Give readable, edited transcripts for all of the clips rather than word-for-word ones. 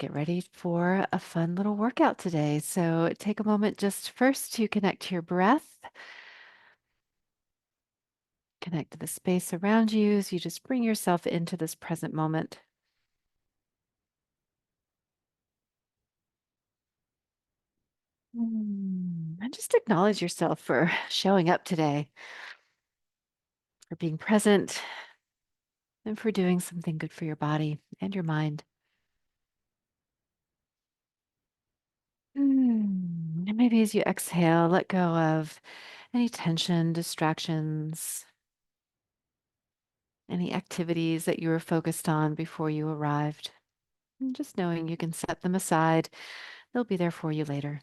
get ready for a fun little workout today. So take a moment just first to connect to your breath, connect to the space around you as you just bring yourself into this present moment. And just acknowledge yourself for showing up today, for being present, and for doing something good for your body and your mind. And maybe as you exhale, let go of any tension, distractions, any activities that you were focused on before you arrived. And just knowing you can set them aside, they'll be there for you later.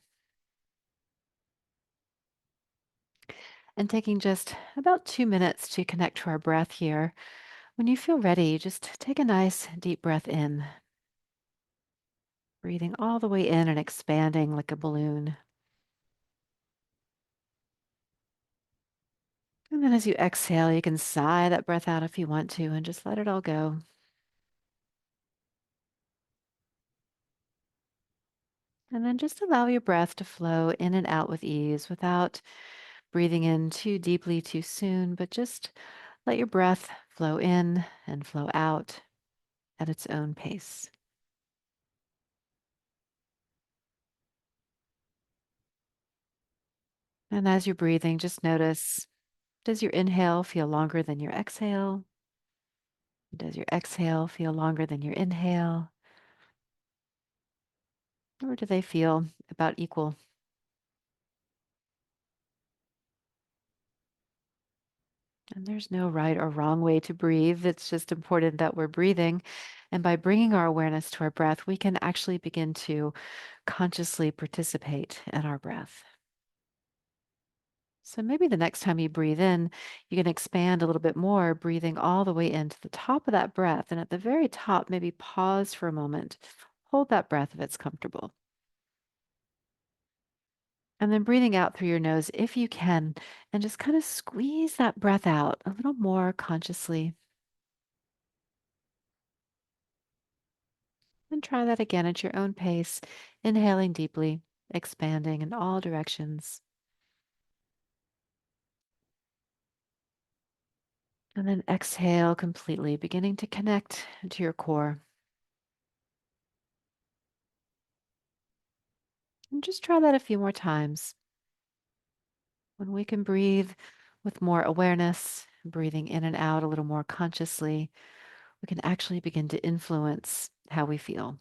And taking just about 2 minutes to connect to our breath here. When you feel ready, just take a nice deep breath in, breathing all the way in and expanding like a balloon. And then as you exhale, you can sigh that breath out if you want to and just let it all go. And then just allow your breath to flow in and out with ease without breathing in too deeply too soon, but just let your breath flow in and flow out at its own pace. And as you're breathing, just notice, does your inhale feel longer than your exhale? Does your exhale feel longer than your inhale? Or do they feel about equal? And there's no right or wrong way to breathe. It's just important that we're breathing. And by bringing our awareness to our breath, we can actually begin to consciously participate in our breath. So maybe the next time you breathe in, you can expand a little bit more, breathing all the way into the top of that breath. And at the very top, maybe pause for a moment. Hold that breath if it's comfortable. And then breathing out through your nose if you can, and just kind of squeeze that breath out a little more consciously. And try that again at your own pace, inhaling deeply, expanding in all directions. And then exhale completely, beginning to connect to your core. And just try that a few more times. When we can breathe with more awareness, breathing in and out a little more consciously, we can actually begin to influence how we feel.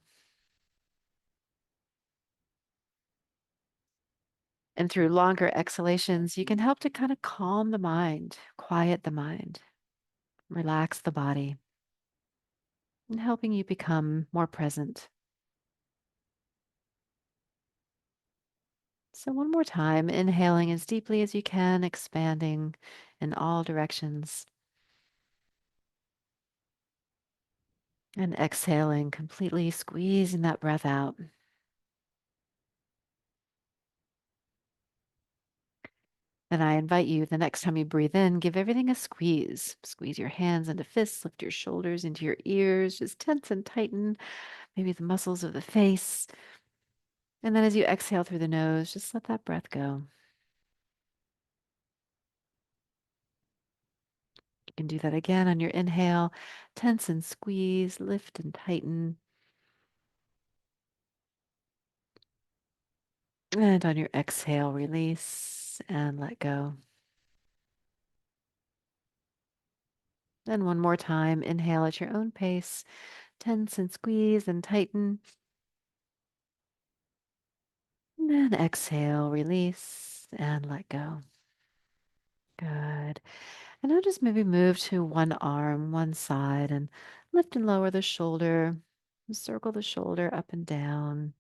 And through longer exhalations, you can help to kind of calm the mind, quiet the mind, relax the body, and helping you become more present. So, one more time, inhaling as deeply as you can, expanding in all directions, and exhaling, completely squeezing that breath out. And I invite you the next time you breathe in, give everything a squeeze. Squeeze your hands into fists, lift your shoulders into your ears, just tense and tighten maybe the muscles of the face. And then as you exhale through the nose, just let that breath go. You can do that again on your inhale. Tense and squeeze, lift and tighten. And on your exhale, release and let go. Then one more time, inhale at your own pace. Tense and squeeze and tighten. And then exhale, release and let go. Good. And now just maybe move to one arm, one side, and lift and lower the shoulder. Circle the shoulder up and down.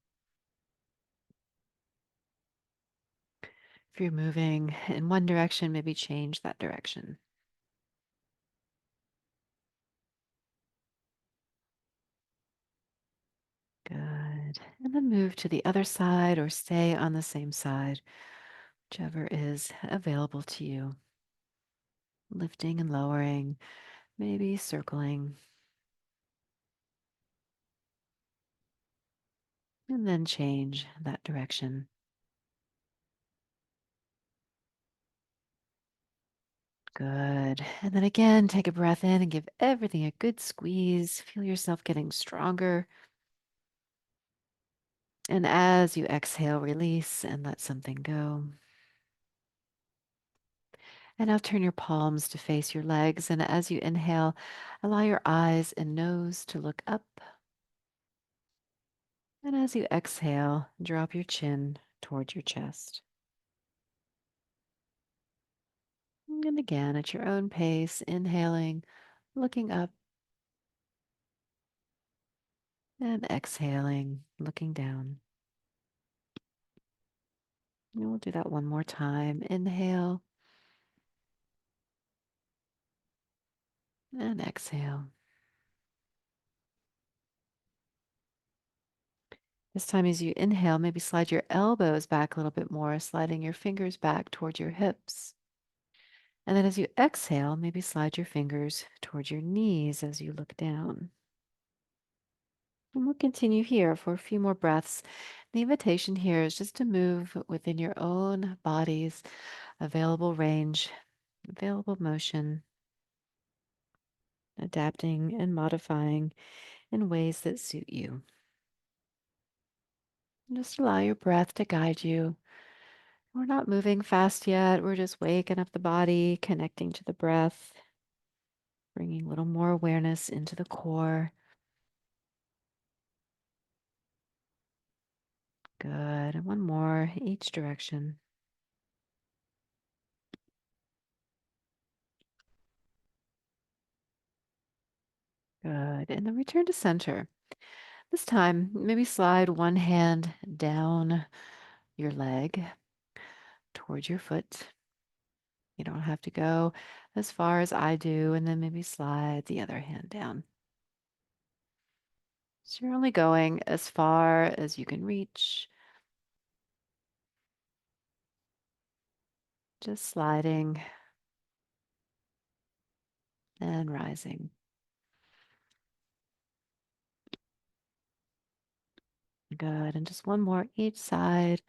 If you're moving in one direction, maybe change that direction. Good. And then move to the other side or stay on the same side, whichever is available to you. Lifting and lowering, maybe circling. and then change that direction. Good. And then again, take a breath in and give everything a good squeeze. Feel yourself getting stronger. And as you exhale, release and let something go. And now turn your palms to face your legs. And as you inhale, allow your eyes and nose to look up. And as you exhale, drop your chin towards your chest. And again, at your own pace, inhaling, looking up, and exhaling, looking down. And we'll do that one more time. Inhale and exhale. This time, as you inhale, maybe slide your elbows back a little bit more, sliding your fingers back towards your hips. And then as you exhale, maybe slide your fingers towards your knees as you look down. And we'll continue here for a few more breaths. The invitation here is just to move within your own body's available range, available motion, adapting and modifying in ways that suit you. And just allow your breath to guide you. We're not moving fast yet. We're just waking up the body, connecting to the breath, bringing a little more awareness into the core. Good. And one more each direction. Good. And then return to center. This time, maybe slide one hand down your leg towards your foot. You don't have to go as far as I do, and then maybe slide the other hand down. So you're only going as far as you can reach, just sliding and rising. Good. And just one more each side.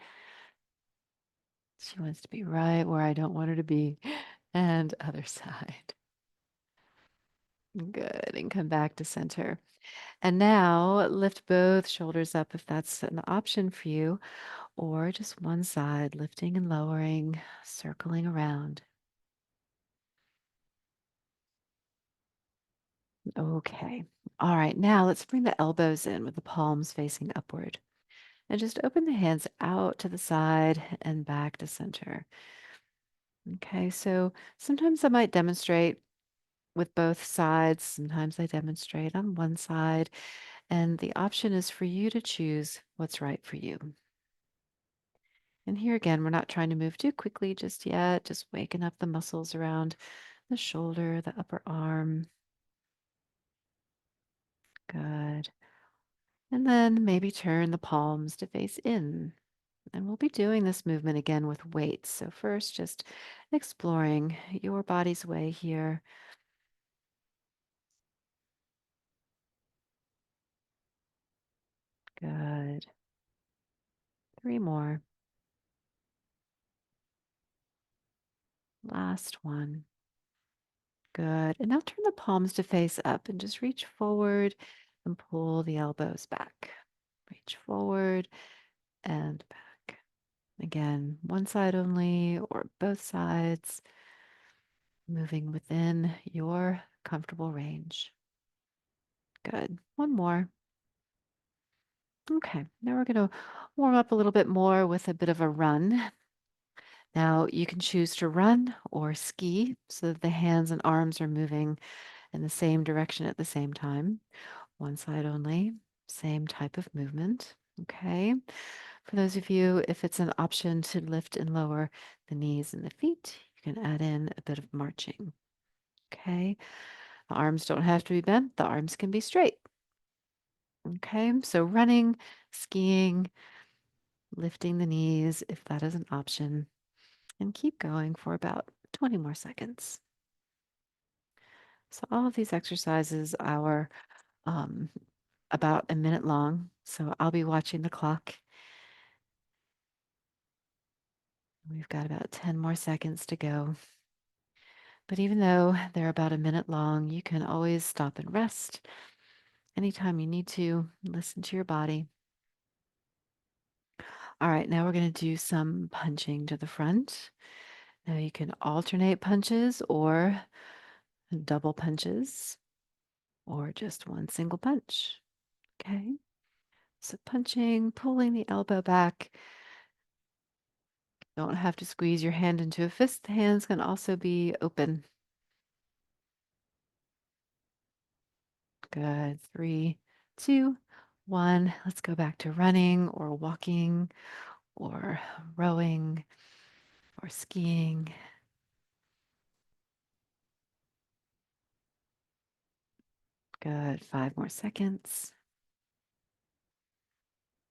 She wants to be right where I don't want her to be. And other side. Good. And come back to center. And now lift both shoulders up if that's an option for you, or just one side, lifting and lowering, circling around. Okay. All right. Now let's bring the elbows in with the palms facing upward. And just open the hands out to the side and back to center. Okay. So sometimes I might demonstrate with both sides. Sometimes I demonstrate on one side. And the option is for you to choose what's right for you. And here again, we're not trying to move too quickly just yet, just waking up the muscles around the shoulder, the upper arm. Good. And then maybe turn the palms to face in. And we'll be doing this movement again with weights. So first, just exploring your body's way here. Good. Three more. Last one. Good. And now turn the palms to face up and just reach forward and pull the elbows back. Reach forward and back. Again, one side only or both sides, moving within your comfortable range. Good. One more. Okay, now we're going to warm up a little bit more with a bit of a run. Now you can choose to run or ski so that the hands and arms are moving in the same direction at the same time. One side only, same type of movement. Okay. For those of you, if it's an option to lift and lower the knees and the feet, you can add in a bit of marching. Okay. The arms don't have to be bent, the arms can be straight. Okay. So running, skiing, lifting the knees, if that is an option, and keep going for about 20 more seconds. So all of these exercises are um, about a minute long, so I'll be watching the clock. We've got about 10 more seconds to go. But even though they're about a minute long, you can always stop and rest anytime you need to. Listen to your body. All right, now we're going to do some punching to the front. Now you can alternate punches or double punches or just one single punch. Okay. So punching, pulling the elbow back. Don't have to squeeze your hand into a fist. The hands can also be open. Good. 3, 2, 1. Let's go back to running or walking or rowing or skiing. Good. 5 more seconds.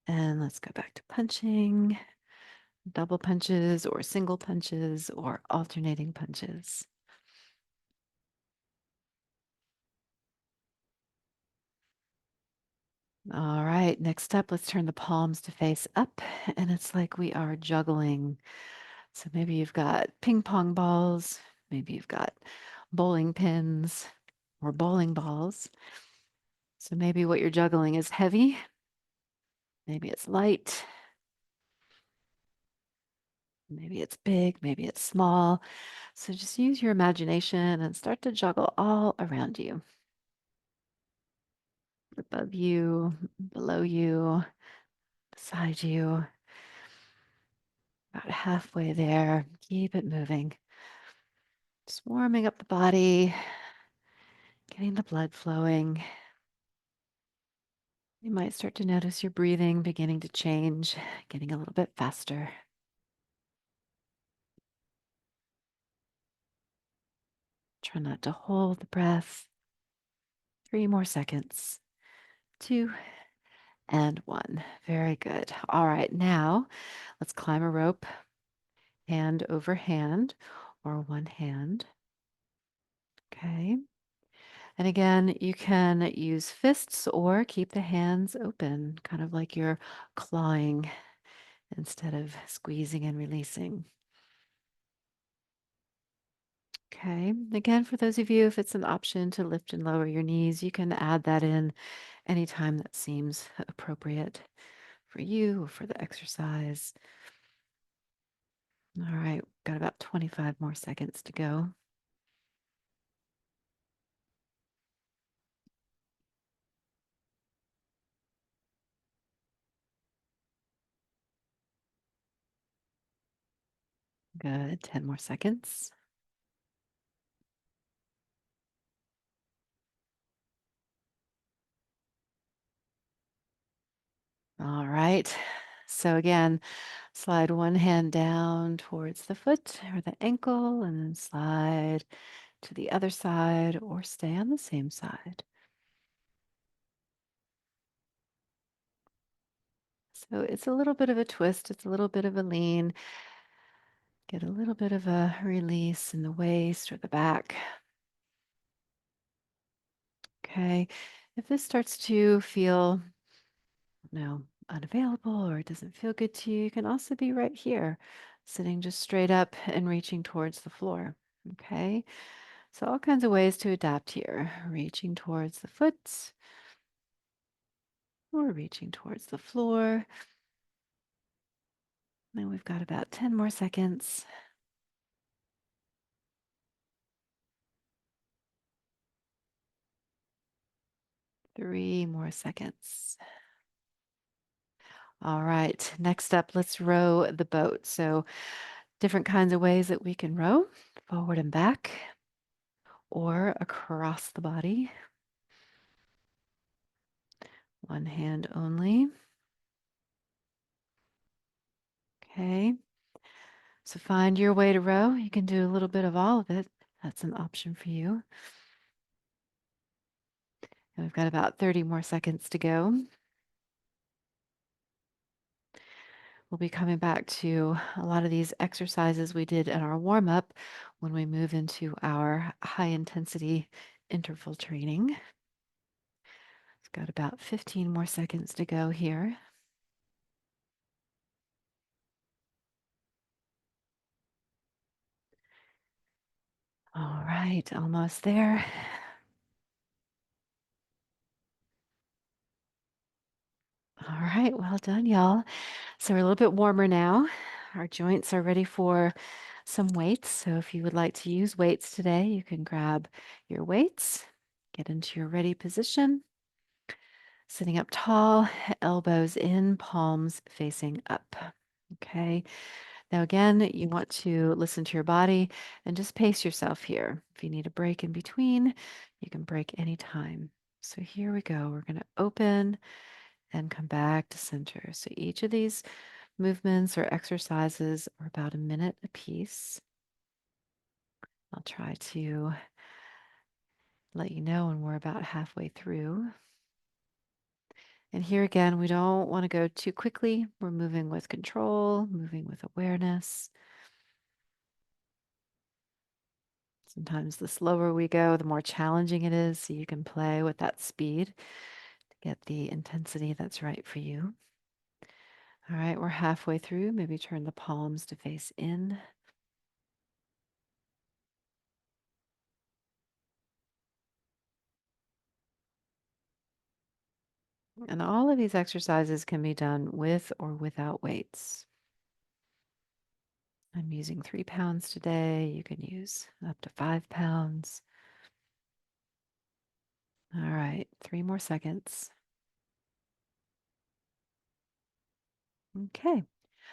And let's go back to punching, double punches or single punches or alternating punches. All right, next up, let's turn the palms to face up, and it's like we are juggling. So maybe you've got ping pong balls, maybe you've got bowling pins or bowling balls. So maybe what you're juggling is heavy, maybe it's light, maybe it's big, maybe it's small. So just use your imagination and start to juggle all around you, above you, below you, beside you, about halfway there. Keep it moving. Just warming up the body, getting the blood flowing. You might start to notice your breathing beginning to change, getting a little bit faster. Try not to hold the breath. 3 more seconds. 2 and 1. Very good. All right, now let's climb a rope, hand over hand or one hand. Okay. And again, you can use fists or keep the hands open, kind of like you're clawing instead of squeezing and releasing. Okay. Again, for those of you, if it's an option to lift and lower your knees, you can add that in anytime that seems appropriate for you or for the exercise. All right, got about 25 more seconds to go. Good. 10 more seconds. All right. So again, slide one hand down towards the foot or the ankle and then slide to the other side or stay on the same side. So it's a little bit of a twist, it's a little bit of a lean. Get a little bit of a release in the waist or the back. Okay. If this starts to feel, unavailable or it doesn't feel good to you, you can also be right here, sitting just straight up and reaching towards the floor. Okay. So all kinds of ways to adapt here. Reaching towards the foot or reaching towards the floor. Then we've got about 10 more seconds. 3 more seconds. All right, next up, let's row the boat. So different kinds of ways that we can row, forward and back or across the body. One hand only. Okay. So find your way to row. You can do a little bit of all of it. That's an option for you. And we've got about 30 more seconds to go. We'll be coming back to a lot of these exercises we did in our warm up when we move into our high intensity interval training. Got about 15 more seconds to go here. All right, almost there. All right, well done, y'all. So we're a little bit warmer now. Our joints are ready for some weights. So if you would like to use weights today, you can grab your weights, get into your ready position, sitting up tall, elbows in, palms facing up. Okay. Now, again, you want to listen to your body and just pace yourself here. If you need a break in between, you can break anytime. So here we go. We're going to open and come back to center. So each of these movements or exercises are about a minute apiece. I'll try to let you know when we're about halfway through. And here again, we don't want to go too quickly. We're moving with control, moving with awareness. Sometimes the slower we go, the more challenging it is. So you can play with that speed to get the intensity that's right for you. All right, we're halfway through. Maybe turn the palms to face in. And all of these exercises can be done with or without weights. I'm using 3 pounds today. You can use up to 5 pounds. All right, 3 more seconds. Okay,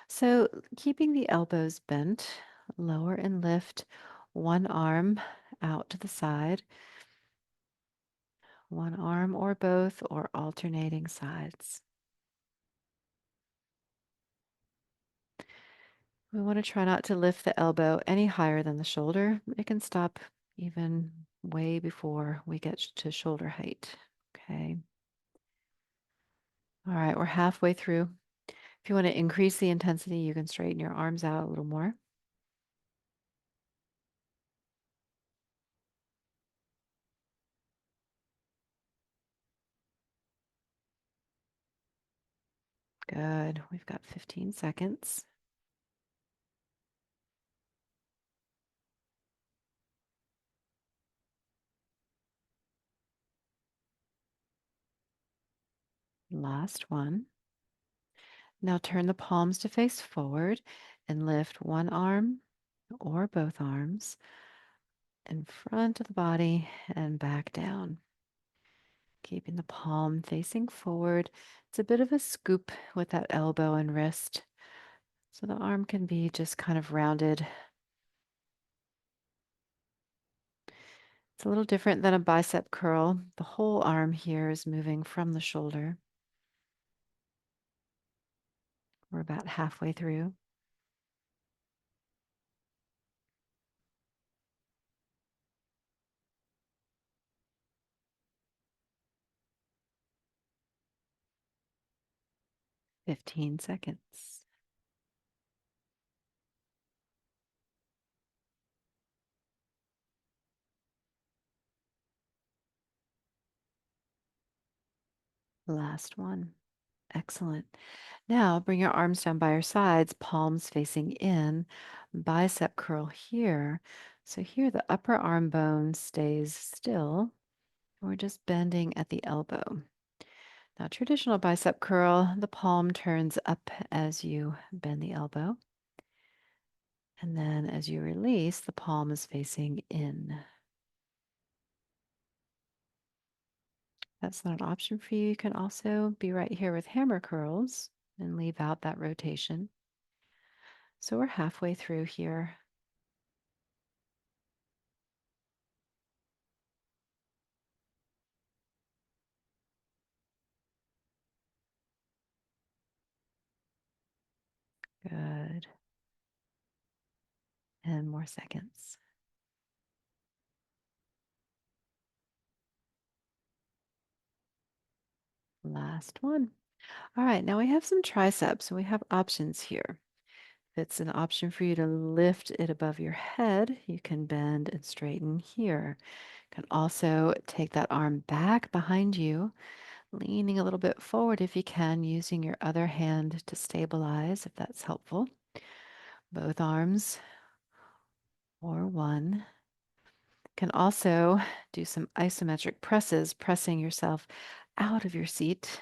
so keeping the elbows bent, lower and lift one arm out to the side, one arm or both, or alternating sides. We want to try not to lift the elbow any higher than the shoulder. It can stop even way before we get to shoulder height. Okay. All right, we're halfway through. If you want to increase the intensity, you can straighten your arms out a little more. Good. We've got 15 seconds. Last one. Now turn the palms to face forward and lift one arm or both arms in front of the body and back down. Keeping the palm facing forward. It's a bit of a scoop with that elbow and wrist. So the arm can be just kind of rounded. It's a little different than a bicep curl. The whole arm here is moving from the shoulder. We're about halfway through. Fifteen seconds. Last one. Excellent. Now bring your arms down by your sides, palms facing in, bicep curl here. So here the upper arm bone stays still. We're just bending at the elbow. Now, traditional bicep curl, the palm turns up as you bend the elbow. And then as you release, the palm is facing in. That's not an option for you. You can also be right here with hammer curls and leave out that rotation. So we're halfway through here. Good. And more seconds. Last one. All right, now we have some triceps. So we have options here. If it's an option for you to lift it above your head, you can bend and straighten here. You can also take that arm back behind you, Leaning a little bit forward if you can, using your other hand to stabilize, if that's helpful. Both arms or one. Can also do some isometric presses, pressing yourself out of your seat.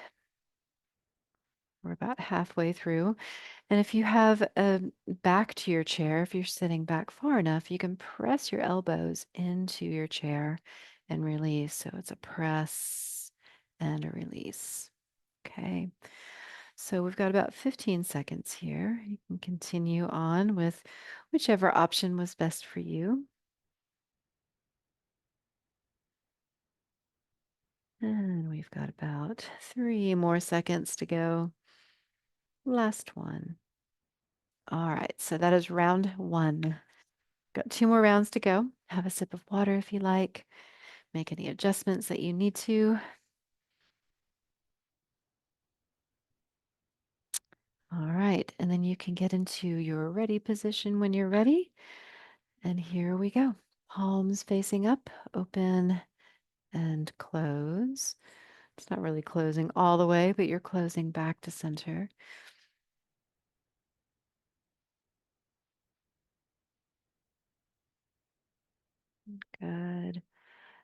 We're about halfway through. And if you have a back to your chair, if you're sitting back far enough, you can press your elbows into your chair and release. So it's a press and a release. Okay. So we've got about 15 seconds here. You can continue on with whichever option was best for you. And we've got about 3 more seconds to go. Last one. All right, so that is round one. Got 2 more rounds to go. Have a sip of water if you like. Make any adjustments that you need to. All right, and then you can get into your ready position when you're ready. And here we go. Palms facing up, open and close. It's not really closing all the way, but you're closing back to center. Good.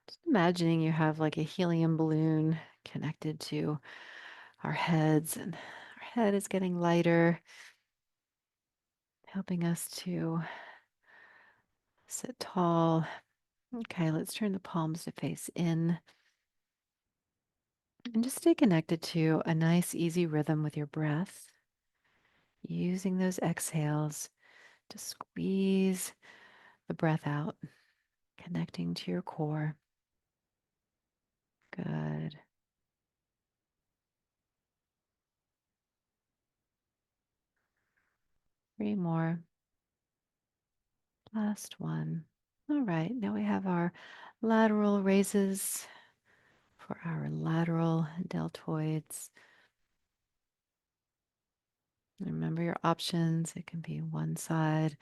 Just imagining you have like a helium balloon connected to our heads, and our head is getting lighter, helping us to sit tall. Okay, let's turn the palms to face in and just stay connected to a nice, easy rhythm with your breath, using those exhales to squeeze the breath out, connecting to your core. Good. 3 more. Last one. All right, now we have our lateral raises for our lateral deltoids. Remember your options. It can be one side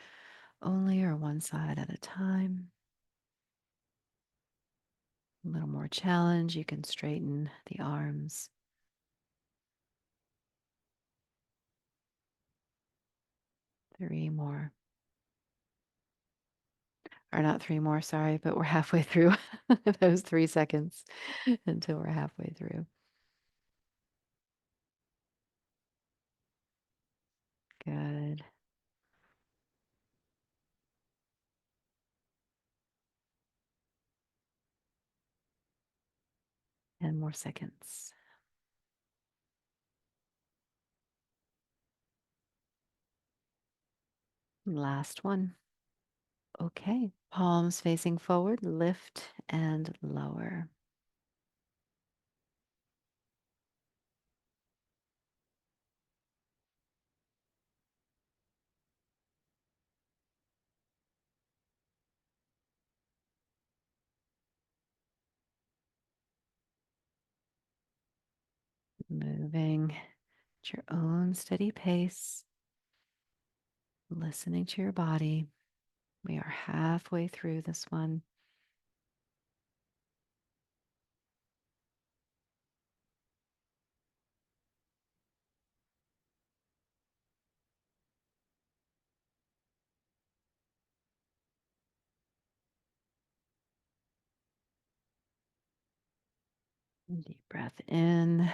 only or one side at a time. A little more challenge, you can straighten the arms. 3 more. Or not 3 more, sorry, but we're halfway through those 3 seconds until we're halfway through. Good. And more seconds. Last one. Okay. Palms facing forward, lift and lower. Moving at your own steady pace, listening to your body. We are halfway through this one. Deep breath in,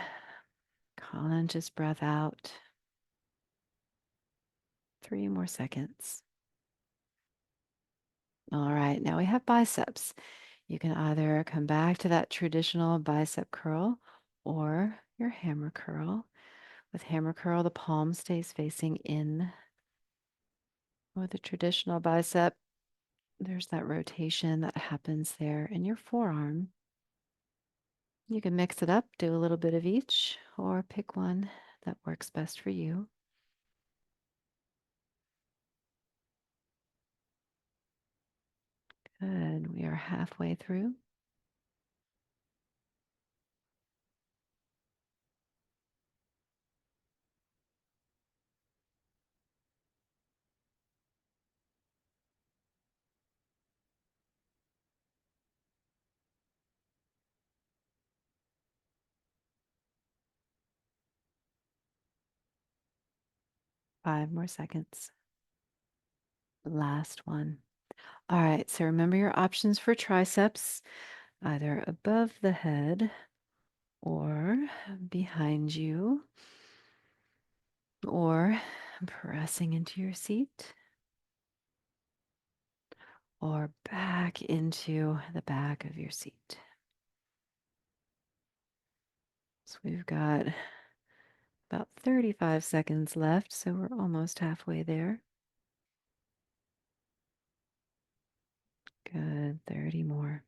conscious breath out. 3 more seconds. All right, now we have biceps. You can either come back to that traditional bicep curl or your hammer curl. With hammer curl, the palm stays facing in. With the traditional bicep, there's that rotation that happens there in your forearm. You can mix it up, do a little bit of each, or pick one that works best for you. Good. We are halfway through. 5 more seconds. Last one. All right, so remember your options for triceps, either above the head or behind you, or pressing into your seat, or back into the back of your seat. So we've got about 35 seconds left, so we're almost halfway there. Good, 30 more.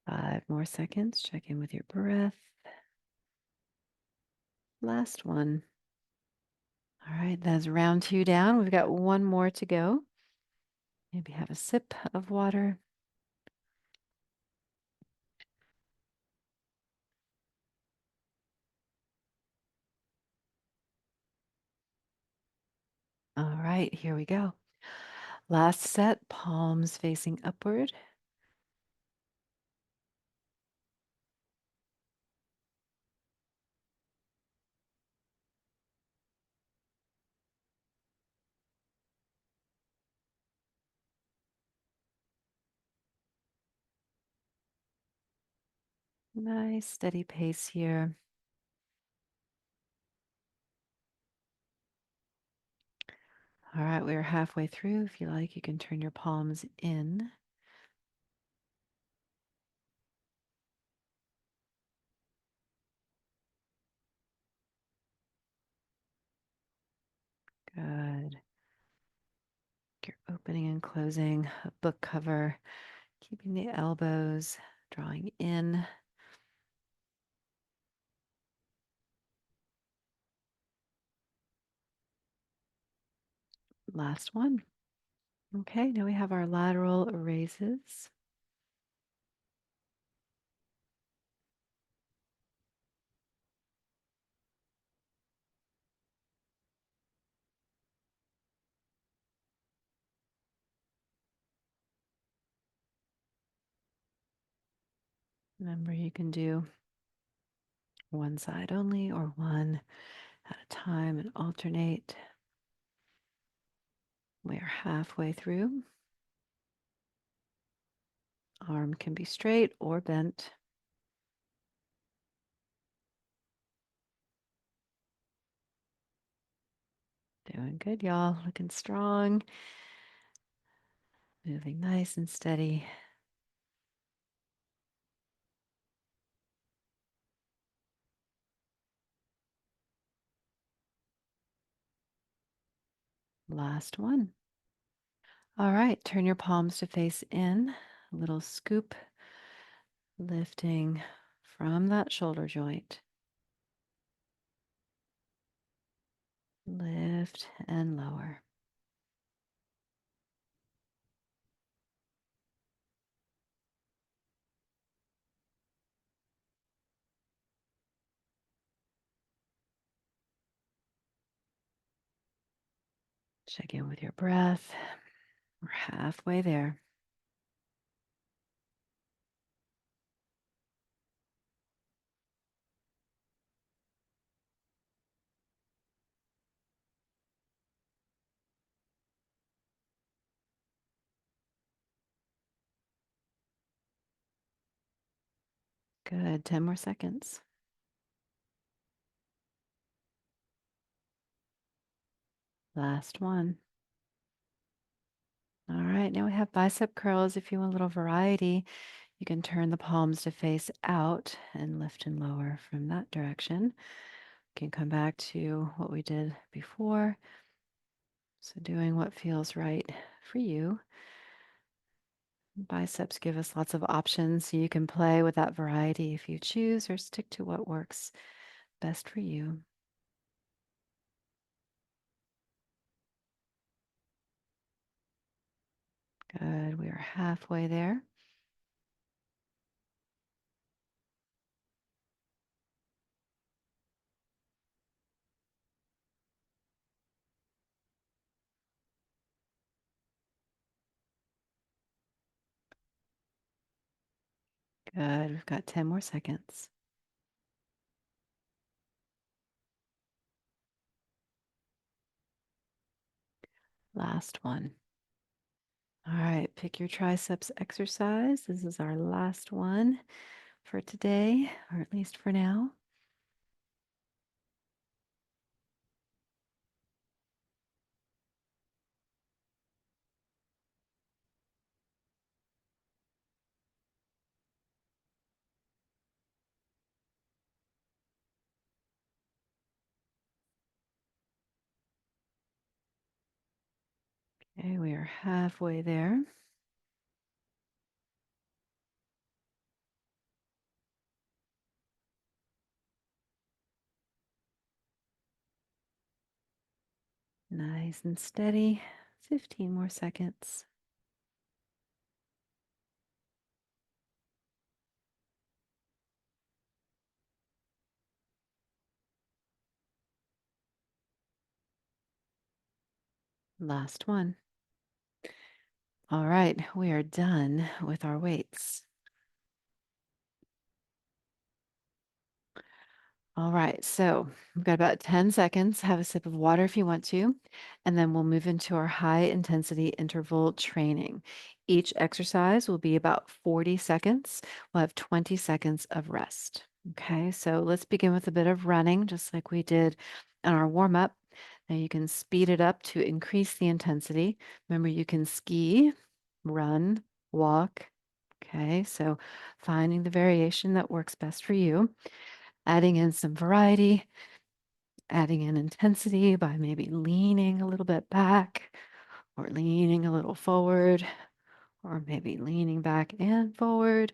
5 more seconds. Check in with your breath. Last one. All right, that's round 2 down. We've got one more to go. Maybe have a sip of water. All right, here we go. Last set, palms facing upward. Nice steady pace here. All right, we're halfway through. If you like, you can turn your palms in. Good. You're opening and closing a book cover, keeping the elbows drawing in. Last one. Okay, now we have our lateral raises. Remember, you can do one side only or one at a time and alternate. We are halfway through. Arm can be straight or bent. Doing good, y'all. Looking strong. Moving nice and steady. Last one. All right, turn your palms to face in. A little scoop, lifting from that shoulder joint. Lift and lower. Check in with your breath. We're halfway there. Good. 10 more seconds. Last one. All right, now we have bicep curls. If you want a little variety, you can turn the palms to face out and lift and lower from that direction. You can come back to what we did before. So doing what feels right for you. Biceps give us lots of options, so you can play with that variety if you choose or stick to what works best for you. Good. We are halfway there. Good. We've got 10 more seconds. Last one. All right, pick your triceps exercise. This is our last one for today, or at least for now. Okay, we are halfway there. Nice and steady. 15 more seconds. Last one. All right, we are done with our weights. All right, so we've got about 10 seconds. Have a sip of water if you want to, and then we'll move into our high intensity interval training. Each exercise will be about 40 seconds. We'll have 20 seconds of rest. Okay, so let's begin with a bit of running, just like we did in our warm up. Now you can speed it up to increase the intensity. Remember, you can ski, run, walk. Okay, so finding the variation that works best for you, adding in some variety, adding in intensity by maybe leaning a little bit back or leaning a little forward or maybe leaning back and forward.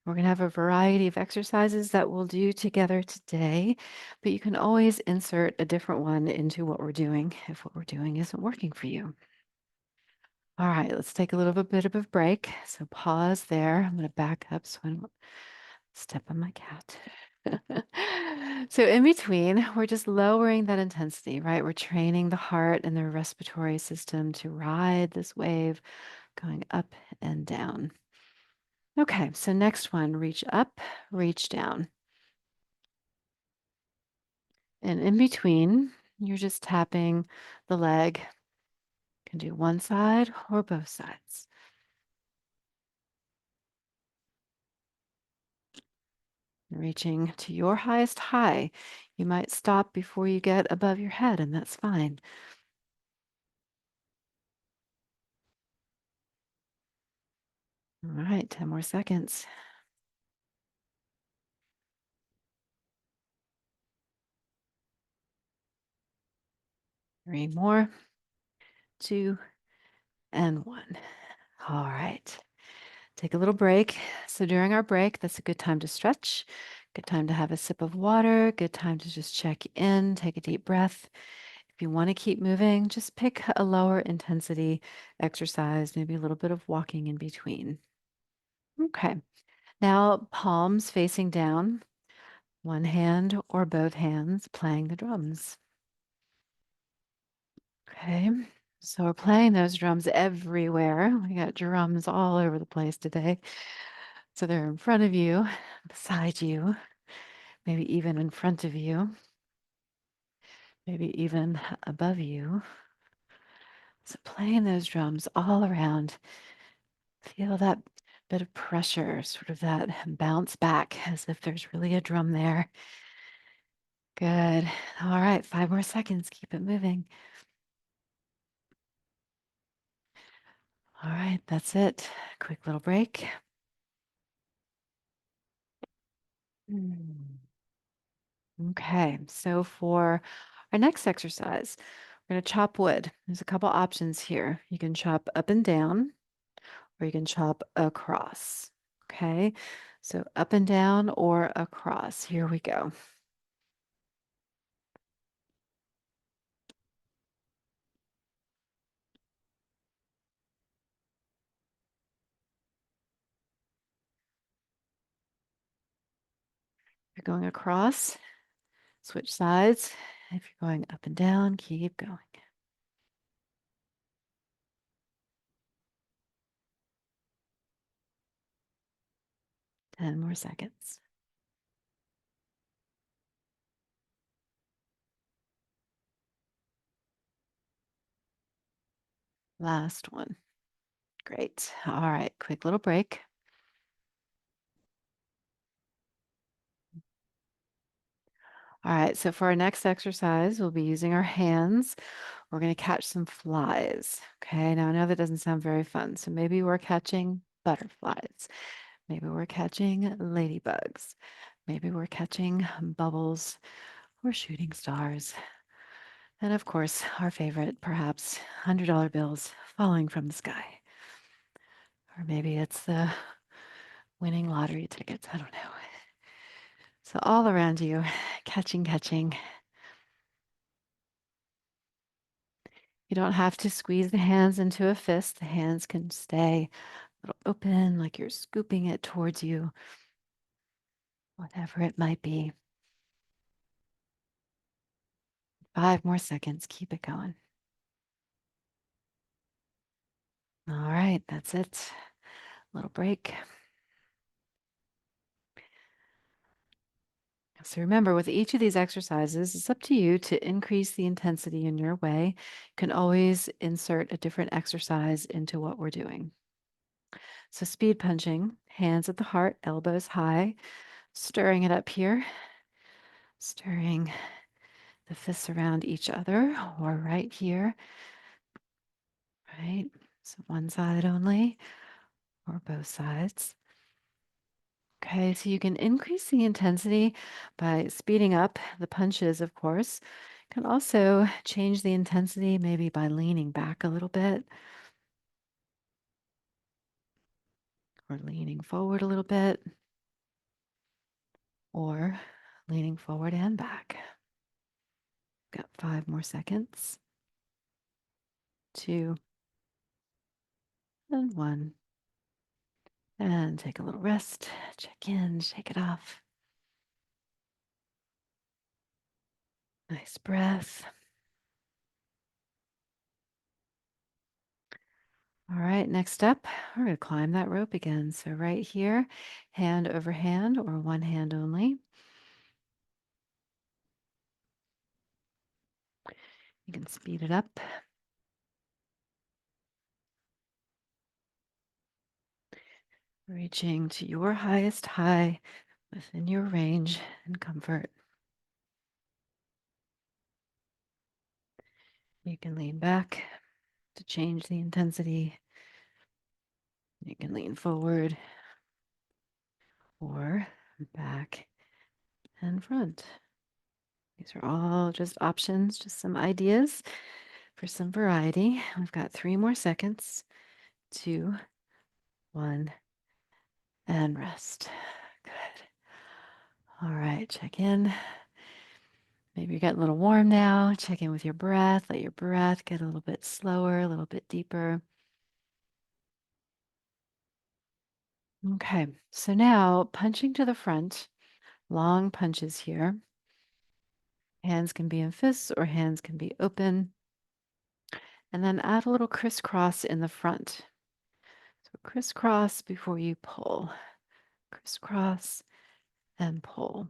We're going to have a variety of exercises that we'll do together today, but you can always insert a different one into what we're doing if what we're doing isn't working for you. All right, let's take a little bit of a break. So pause there. I'm going to back up so I don't step on my cat. So in between, we're just lowering that intensity, right? We're training the heart and the respiratory system to ride this wave going up and down. Okay, so next one, reach up, reach down. And in between, you're just tapping the leg. You can do one side or both sides. Reaching to your highest high. You might stop before you get above your head, and that's fine. All right, 10 more seconds. 3 more, 2, and 1. All right. Take a little break. So during our break, that's a good time to stretch, good time to have a sip of water, good time to just check in, take a deep breath. If you want to keep moving, just pick a lower intensity exercise, maybe a little bit of walking in between. Okay. Now, palms facing down, one hand or both hands playing the drums. Okay. So we're playing those drums everywhere. We got drums all over the place today. So they're in front of you, beside you, maybe even in front of you, maybe even above you. So playing those drums all around, feel that bit of pressure, sort of that bounce back as if there's really a drum there. Good. All right, 5 more seconds. Keep it moving. All right, that's it. Quick little break. Mm. Okay, so for our next exercise, we're going to chop wood. There's a couple options here. You can chop up and down, or you can chop across. Okay, so up and down or across. Here we go. If you're going across, switch sides. If you're going up and down, keep going. 10 more seconds. Last one. Great. All right, quick little break. All right, so for our next exercise, we'll be using our hands. We're going to catch some flies. Okay, now I know that doesn't sound very fun. So maybe we're catching butterflies. Maybe we're catching ladybugs. Maybe we're catching bubbles or shooting stars. And of course, our favorite, perhaps $100 bills falling from the sky. Or maybe it's the winning lottery tickets. I don't know. So all around you, catching, catching. You don't have to squeeze the hands into a fist. The hands can stay a little open, like you're scooping it towards you, whatever it might be. 5 more seconds. Keep it going. All right, that's it. Little break. So remember, with each of these exercises, it's up to you to increase the intensity in your way. You can always insert a different exercise into what we're doing. So speed punching, hands at the heart, elbows high, stirring it up here, stirring the fists around each other or right here, right? So one side only or both sides. Okay, so you can increase the intensity by speeding up the punches, of course. You can also change the intensity maybe by leaning back a little bit or leaning forward a little bit or leaning forward and back. Got 5 more seconds. 2 and 1. And take a little rest. Check in, shake it off. Nice breath. All right, next up, we're going to climb that rope again. So right here, hand over hand or one hand only. You can speed it up. Reaching to your highest high within your range and comfort. You can lean back to change the intensity. You can lean forward or back and front. These are all just options, just some ideas for some variety. We've got 3 more seconds. 2, 1, and rest. Good. All right, check in. Maybe you're getting a little warm now. Check in with your breath. Let your breath get a little bit slower, a little bit deeper. Okay, so now punching to the front, long punches here. Hands can be in fists or hands can be open. And then add a little crisscross in the front. So crisscross before you pull. Crisscross and pull.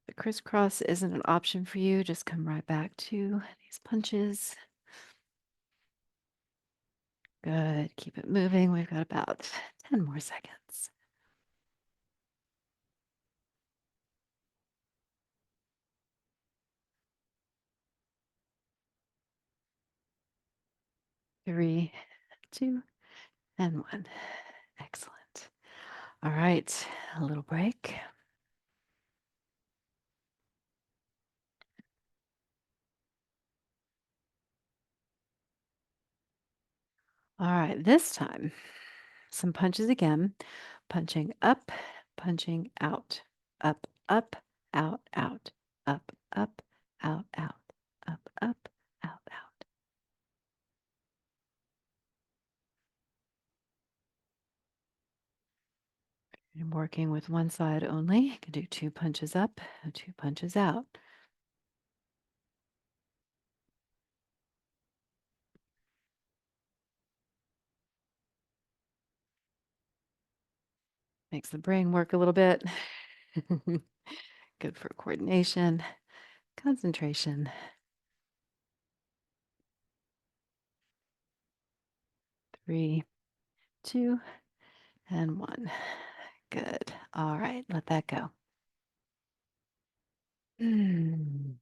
The crisscross isn't an option for you. Just come right back to these punches. Good. Keep it moving. We've got about 10 more seconds. 3, 2, and 1. Excellent. All right. A little break. All right. This time, some punches again. Punching up, punching out. Up, up, out, out. Up, up, out, out. Up, up, out, out. I'm working with one side only. You can do 2 punches up and 2 punches out. Makes the brain work a little bit. Good for coordination, concentration. 3, 2, and 1. Good. All right, let that go. Mm.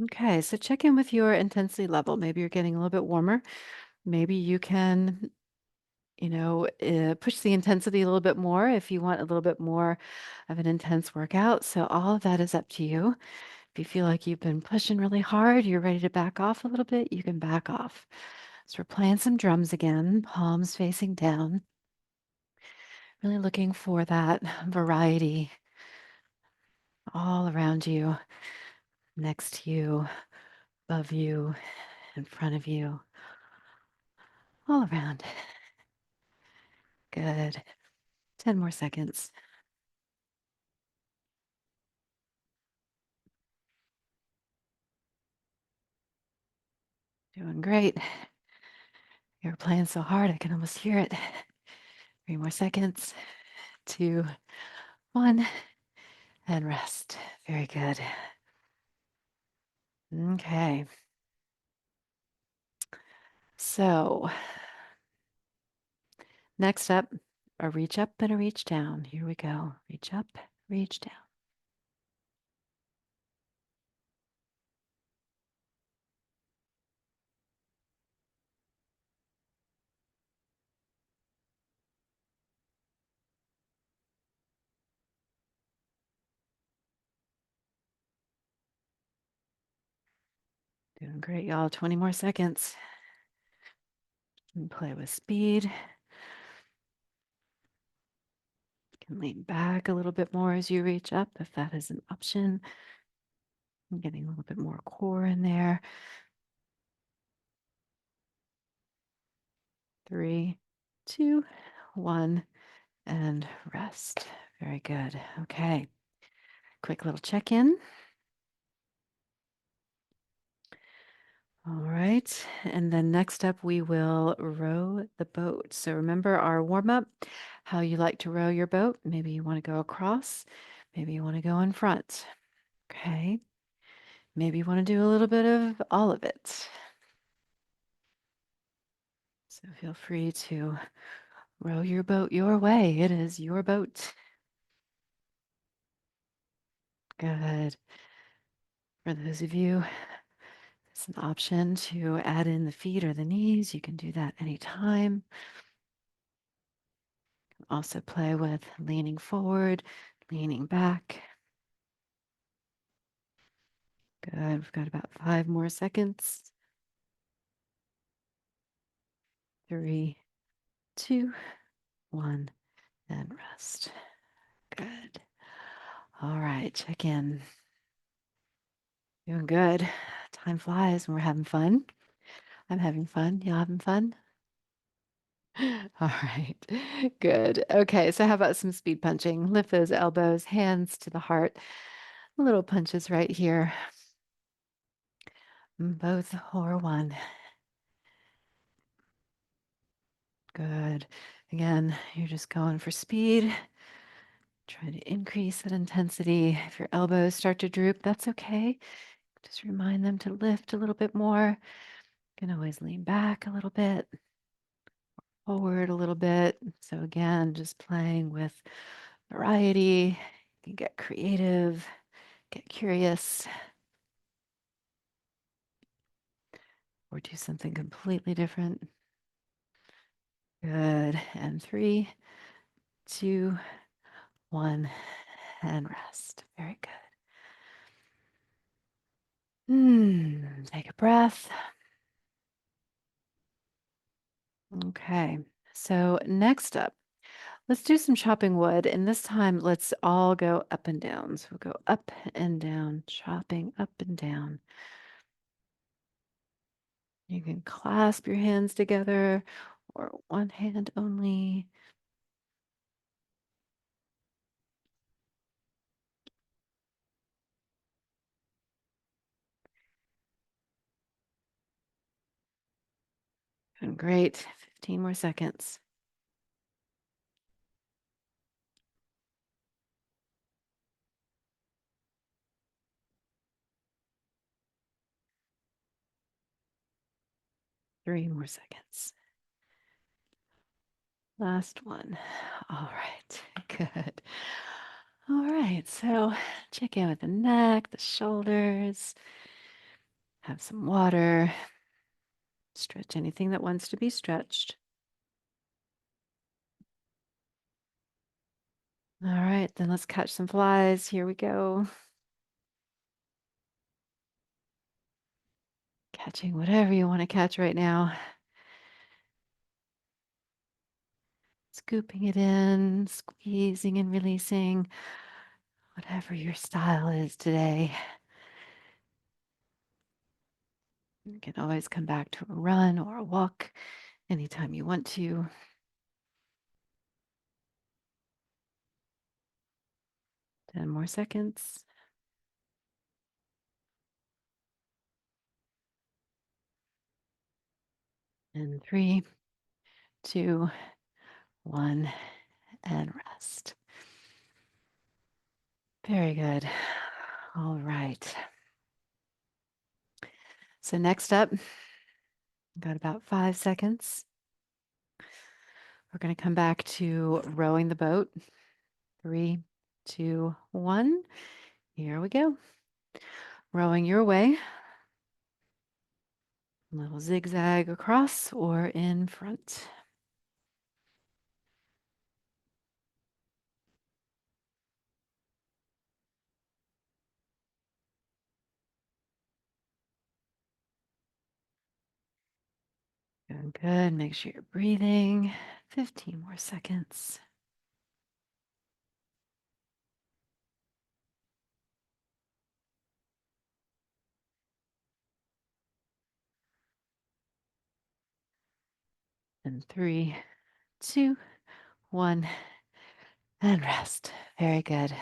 Okay, so check in with your intensity level. Maybe you're getting a little bit warmer. Maybe you can, push the intensity a little bit more if you want a little bit more of an intense workout. So all of that is up to you. If you feel like you've been pushing really hard, you're ready to back off a little bit, you can back off. So we're playing some drums again, palms facing down, really looking for that variety all around you, next to you, above you, in front of you, all around. Good. 10 more seconds. Doing great. You're playing so hard, I can almost hear it. 3 more seconds. 2, 1, and rest. Very good. Okay. So, next up, a reach up and a reach down. Here we go. Reach up, reach down. Doing great, y'all. 20 more seconds. And play with speed. You can lean back a little bit more as you reach up if that is an option. I'm getting a little bit more core in there. 3, 2, 1, and rest. Very good. Okay. Quick little check-in. All right. And then next up, we will row the boat. So remember our warm-up, how you like to row your boat. Maybe you want to go across. Maybe you want to go in front. Okay. Maybe you want to do a little bit of all of it. So feel free to row your boat your way. It is your boat. Good. For those of you, it's an option to add in the feet or the knees. You can do that anytime. Also play with leaning forward, leaning back. Good. We've got about 5 more seconds. 3, 2, 1, and rest. Good. All right, check in. Doing good. Time flies when we're having fun. I'm having fun. Y'all having fun? All right, good. Okay, so how about some speed punching? Lift those elbows, hands to the heart. Little punches right here. Both or one. Good. Again, you're just going for speed. Try to increase that intensity. If your elbows start to droop, that's okay. Just remind them to lift a little bit more. You can always lean back a little bit, forward a little bit. So again, just playing with variety. You can get creative, get curious, or do something completely different. Good. And 3, 2, 1, and rest. Very good. Take a breath. Okay. So next up, let's do some chopping wood. And this time, let's all go up and down. So we'll go up and down, chopping up and down. You can clasp your hands together or one hand only. Doing great. 15 more seconds. 3 more seconds. Last one. All right, good. All right, so check in with the neck, the shoulders, have some water, stretch anything that wants to be stretched. All right, then let's catch some flies. Here we go. Catching whatever you want to catch right now. Scooping it in, squeezing and releasing, whatever your style is today. You can always come back to a run or a walk anytime you want to. Ten more seconds. And 3, 2, 1, and rest. Very good. All right. So next up, got about 5 seconds. We're going to come back to rowing the boat. 3, 2, 1. Here we go. Rowing your way. A little zigzag across or in front. Good, good. Make sure you're breathing. 15 more seconds. And 3, 2, 1, and rest. Very good.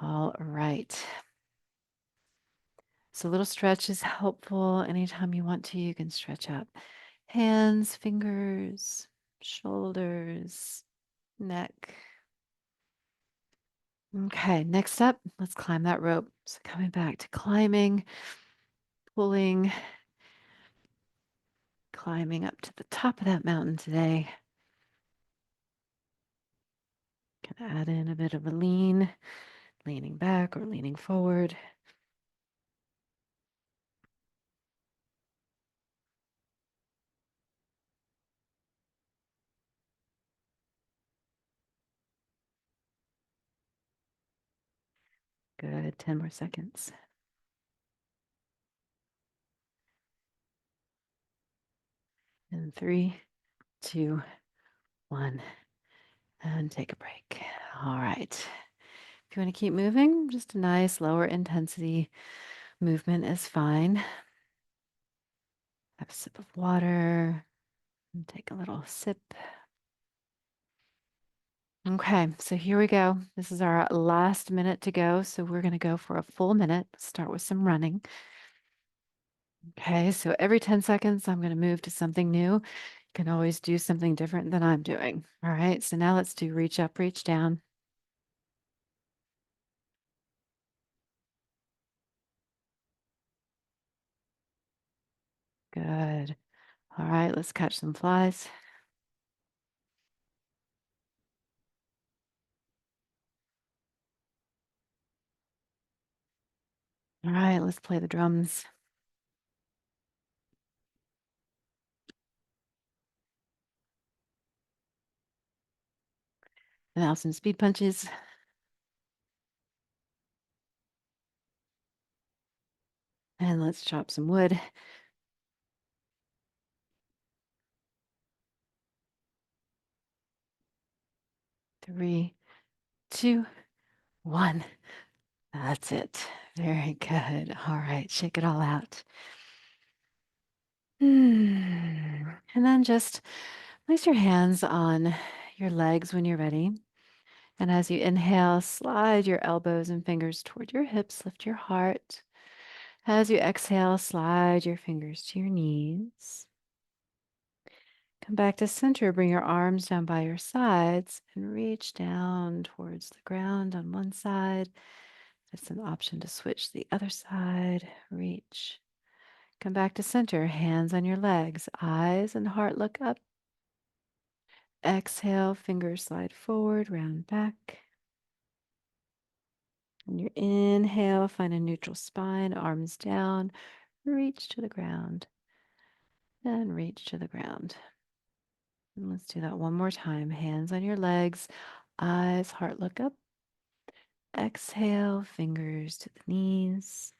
All right. So a little stretch is helpful. Anytime you want to, you can stretch out hands, fingers, shoulders, neck. Okay, next up, let's climb that rope. So coming back to climbing, pulling, climbing up to the top of that mountain today. Can add in a bit of a leaning back or leaning forward. Good, 10 more seconds. And 3, 2, 1, and take a break. All right. If you want to keep moving, just a nice lower intensity movement is fine. Have a sip of water and take a little sip. Okay, so here we go. This is our last minute to go. So we're going to go for a full minute. Start with some running. Okay, so every 10 seconds, I'm going to move to something new. You can always do something different than I'm doing. All right, so now let's do reach up, reach down. Good. All right, let's catch some flies. All right, let's play the drums. Now some speed punches. And let's chop some wood. Three, two, one. That's it. Very good. All right, shake it all out. And then just place your hands on your legs when you're ready. And as you inhale, slide your elbows and fingers toward your hips, lift your heart. As you exhale, slide your fingers to your knees. Come back to center, bring your arms down by your sides and reach down towards the ground on one side. It's an option to switch to the other side. Reach. Come back to center, hands on your legs, eyes and heart look up. Exhale, fingers slide forward, round back. And your inhale, find a neutral spine, arms down, reach to the ground, and reach to the ground. And let's do that one more time. Hands on your legs, eyes, heart look up. Exhale, fingers to the knees.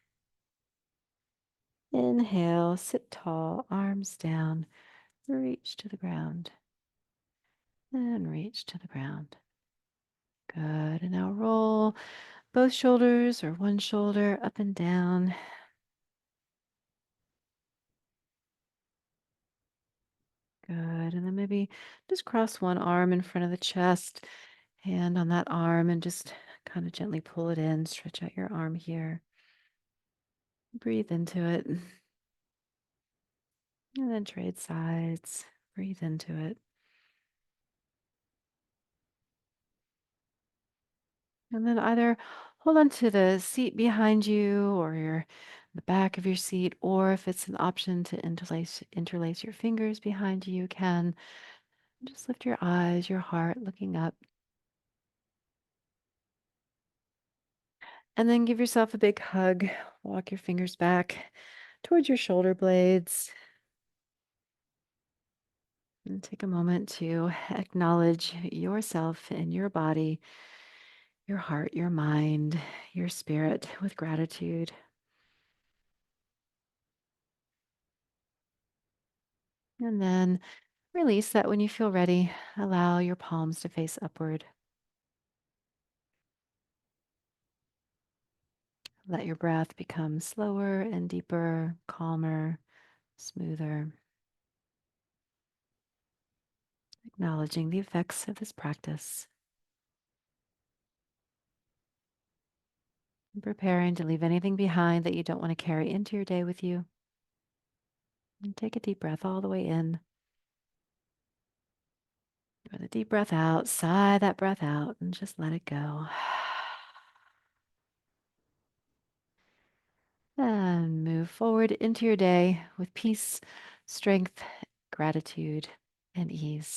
Inhale, sit tall, arms down, reach to the ground, and reach to the ground. Good. And now roll both shoulders or one shoulder up and down. Good. And then maybe just cross one arm in front of the chest, hand on that arm, and just kind of gently pull it in. Stretch out your arm here. Breathe into it. And then trade sides. Breathe into it. And then either hold on to the seat behind you or the back of your seat, or if it's an option to interlace your fingers behind you, you can. Just lift your eyes, your heart looking up. And then give yourself a big hug. Walk your fingers back towards your shoulder blades. And take a moment to acknowledge yourself and your body, your heart, your mind, your spirit with gratitude. And then release that when you feel ready. Allow your palms to face upward. Let your breath become slower and deeper, calmer, smoother. Acknowledging the effects of this practice. And preparing to leave anything behind that you don't want to carry into your day with you. And take a deep breath all the way in. With a deep breath out, sigh that breath out and just let it go. And move forward into your day with peace, strength, gratitude, and ease.